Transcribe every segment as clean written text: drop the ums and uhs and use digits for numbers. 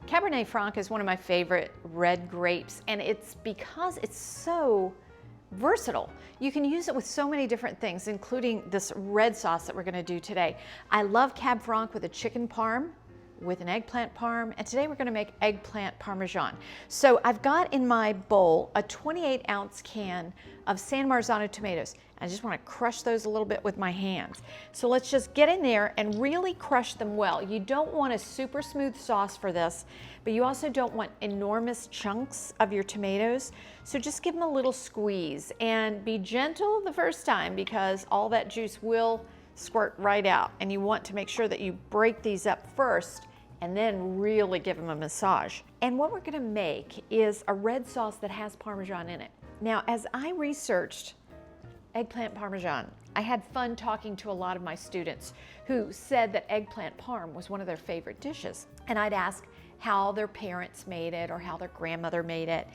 Cabernet Franc is one of my favorite red grapes, and it's because it's so versatile. You can use it with so many different things, including this red sauce that we're going to do today. I love Cab Franc with a chicken parm, with an eggplant parm, and today we're going to make eggplant parmesan. So I've got in my bowl a 28-ounce can of San Marzano tomatoes. I just want to crush those a little bit with my hands. So let's just get in there and really crush them well. You don't want a super smooth sauce for this, but you also don't want enormous chunks of your tomatoes. So just give them a little squeeze and be gentle the first time because all that juice will squirt right out. And you want to make sure that you break these up first and then really give them a massage. And what we're gonna make is a red sauce that has Parmesan in it. Now, as I researched eggplant Parmesan, I had fun talking to a lot of my students who said that eggplant parm was one of their favorite dishes. And I'd ask how their parents made it or how their grandmother made it.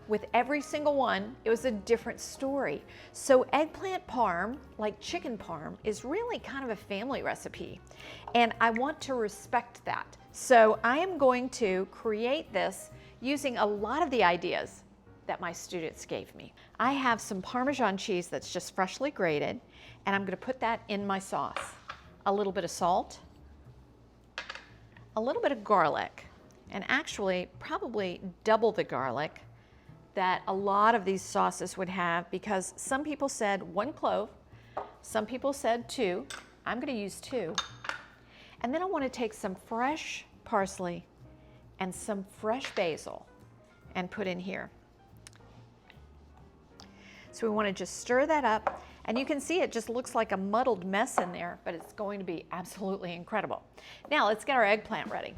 With every single one, it was a different story. So eggplant parm, like chicken parm, is really kind of a family recipe. And I want to respect that. So I am going to create this using a lot of the ideas that my students gave me. I have some Parmesan cheese that's just freshly grated, and I'm gonna put that in my sauce. A little bit of salt, a little bit of garlic, and actually probably double the garlic that a lot of these sauces would have, because some people said 1 clove, some people said 2. I'm gonna use 2. And then I wanna take some fresh parsley and some fresh basil and put in here. So we wanna just stir that up, and you can see it just looks like a muddled mess in there, but it's going to be absolutely incredible. Now let's get our eggplant ready.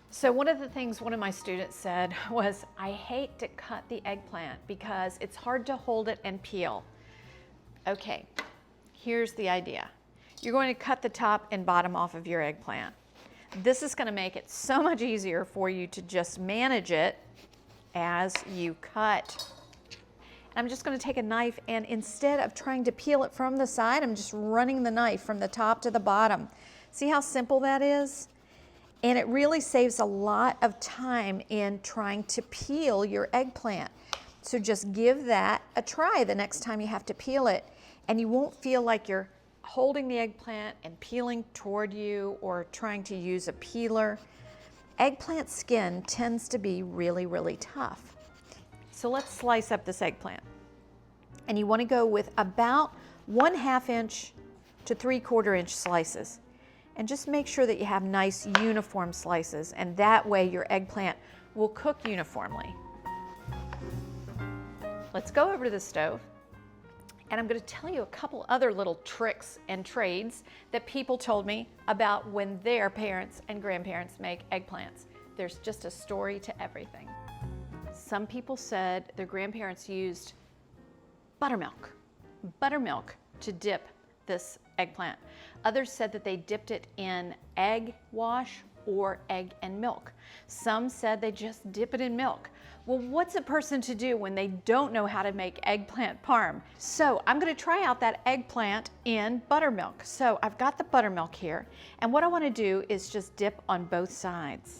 So one of the things one of my students said was, I hate to cut the eggplant because it's hard to hold it and peel. Okay, here's the idea. You're going to cut the top and bottom off of your eggplant. This is going to make it so much easier for you to just manage it as you cut. I'm just going to take a knife, and instead of trying to peel it from the side, I'm just running the knife from the top to the bottom. See how simple that is? And it really saves a lot of time in trying to peel your eggplant. So just give that a try the next time you have to peel it, and you won't feel like you're holding the eggplant and peeling toward you or trying to use a peeler. Eggplant skin tends to be really, really tough. So let's slice up this eggplant. And you want to go with about 1/2 inch to 3/4 inch slices. And just make sure that you have nice uniform slices, and that way your eggplant will cook uniformly. Let's go over to the stove, and I'm going to tell you a couple other little tricks and trades that people told me about when their parents and grandparents make eggplants. There's just a story to everything. Some people said their grandparents used buttermilk to dip this eggplant. Others said that they dipped it in egg wash or egg and milk. Some said they just dip it in milk. Well, what's a person to do when they don't know how to make eggplant parm? So I'm going to try out that eggplant in buttermilk. So I've got the buttermilk here, and what I want to do is just dip on both sides.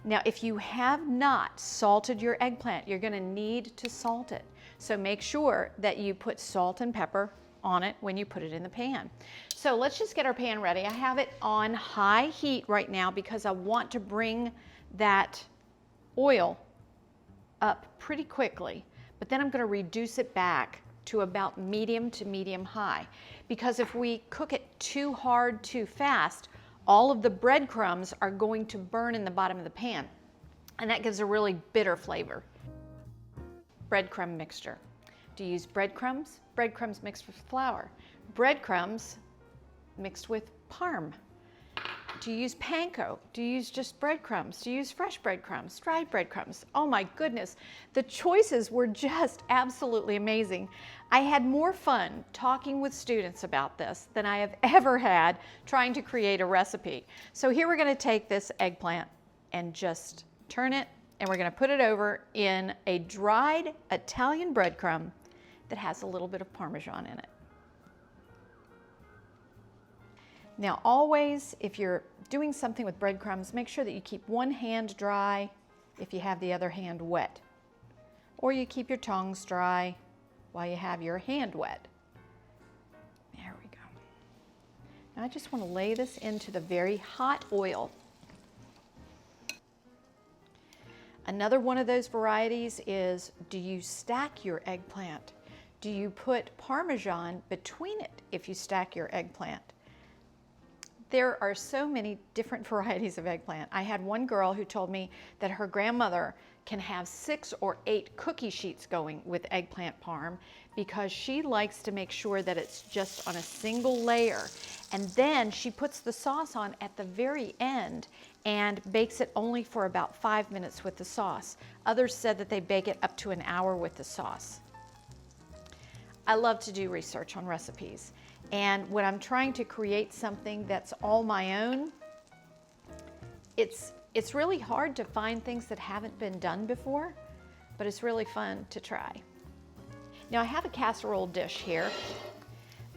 Now, if you have not salted your eggplant, you're going to need to salt it. So make sure that you put salt and pepper on it when you put it in the pan. So let's just get our pan ready. I have it on high heat right now because I want to bring that oil up pretty quickly, but then I'm going to reduce it back to about medium to medium high, because if we cook it too hard too fast, all of the breadcrumbs are going to burn in the bottom of the pan, and that gives a really bitter flavor. Breadcrumb mixture. Do you use breadcrumbs? Breadcrumbs mixed with flour. Breadcrumbs mixed with parm. Do you use panko? Do you use just breadcrumbs? Do you use fresh breadcrumbs, dried breadcrumbs? Oh my goodness, the choices were just absolutely amazing. I had more fun talking with students about this than I have ever had trying to create a recipe. So here we're going to take this eggplant and just turn it, and we're going to put it over in a dried Italian breadcrumb that has a little bit of Parmesan in it. Now always, if you're doing something with breadcrumbs, make sure that you keep one hand dry if you have the other hand wet. Or you keep your tongs dry while you have your hand wet. There we go. Now I just want to lay this into the very hot oil. Another one of those varieties is, do you stack your eggplant? Do you put Parmesan between it if you stack your eggplant? There are so many different varieties of eggplant. I had one girl who told me that her grandmother can have 6 or 8 cookie sheets going with eggplant parm because she likes to make sure that it's just on a single layer. And then she puts the sauce on at the very end and bakes it only for about 5 minutes with the sauce. Others said that they bake it up to an hour with the sauce. I love to do research on recipes. And when I'm trying to create something that's all my own, it's really hard to find things that haven't been done before, but it's really fun to try. Now I have a casserole dish here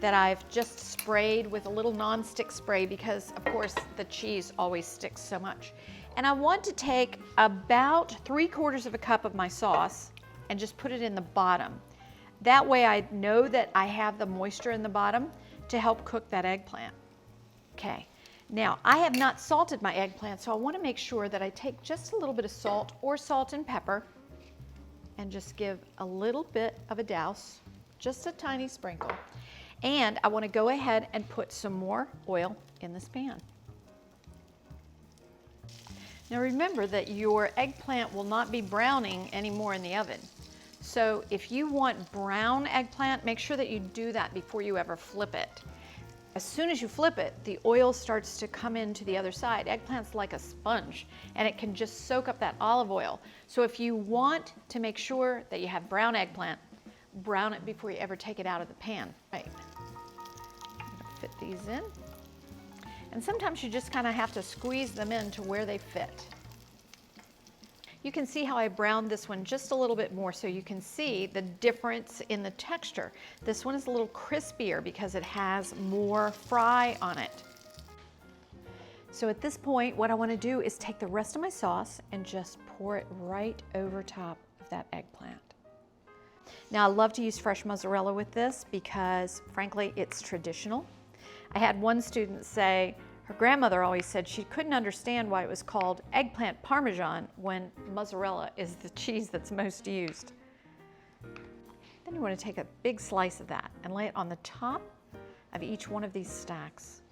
that I've just sprayed with a little nonstick spray because of course the cheese always sticks so much. And I want to take about 3/4 cup of my sauce and just put it in the bottom. That way I know that I have the moisture in the bottom to help cook that eggplant. Okay, now I have not salted my eggplant, so I want to make sure that I take just a little bit of salt or salt and pepper and just give a little bit of a douse, just a tiny sprinkle. And I want to go ahead and put some more oil in this pan. Now remember that your eggplant will not be browning anymore in the oven. So if you want brown eggplant, make sure that you do that before you ever flip it. As soon as you flip it, the oil starts to come into the other side. Eggplant's like a sponge, and it can just soak up that olive oil. So if you want to make sure that you have brown eggplant, brown it before you ever take it out of the pan. Right. I'm gonna fit these in. And sometimes you just kind of have to squeeze them in to where they fit. You can see how I browned this one just a little bit more so you can see the difference in the texture. This one is a little crispier because it has more fry on it. So at this point, what I want to do is take the rest of my sauce and just pour it right over top of that eggplant. Now I love to use fresh mozzarella with this because frankly, it's traditional. I had one student say, her grandmother always said she couldn't understand why it was called eggplant Parmesan when mozzarella is the cheese that's most used. Then you want to take a big slice of that and lay it on the top of each one of these stacks.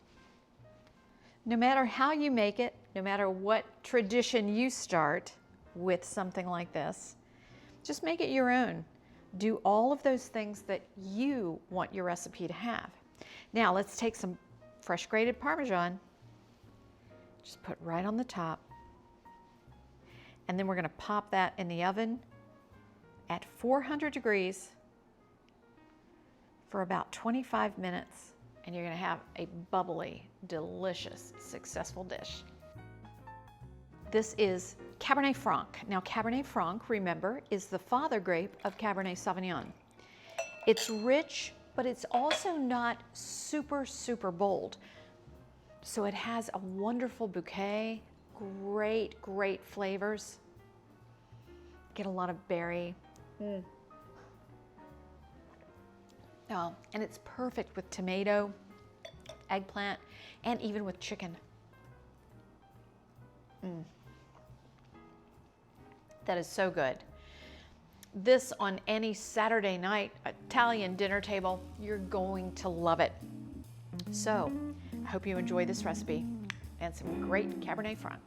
No matter how you make it, no matter what tradition you start with something like this, just make it your own. Do all of those things that you want your recipe to have. Now let's take some fresh grated Parmesan, just put right on the top, and then we're going to pop that in the oven at 400 degrees for about 25 minutes, and you're going to have a bubbly, delicious, successful dish. This is Cabernet Franc. Now Cabernet Franc, remember, is the father grape of Cabernet Sauvignon. It's rich, but it's also not super, super bold. So it has a wonderful bouquet, great, great flavors. Get a lot of berry. Oh, and it's perfect with tomato, eggplant, and even with chicken. That is so good. This on any Saturday night Italian dinner table, you're going to love it. So, I hope you enjoy this recipe and some great Cabernet Franc.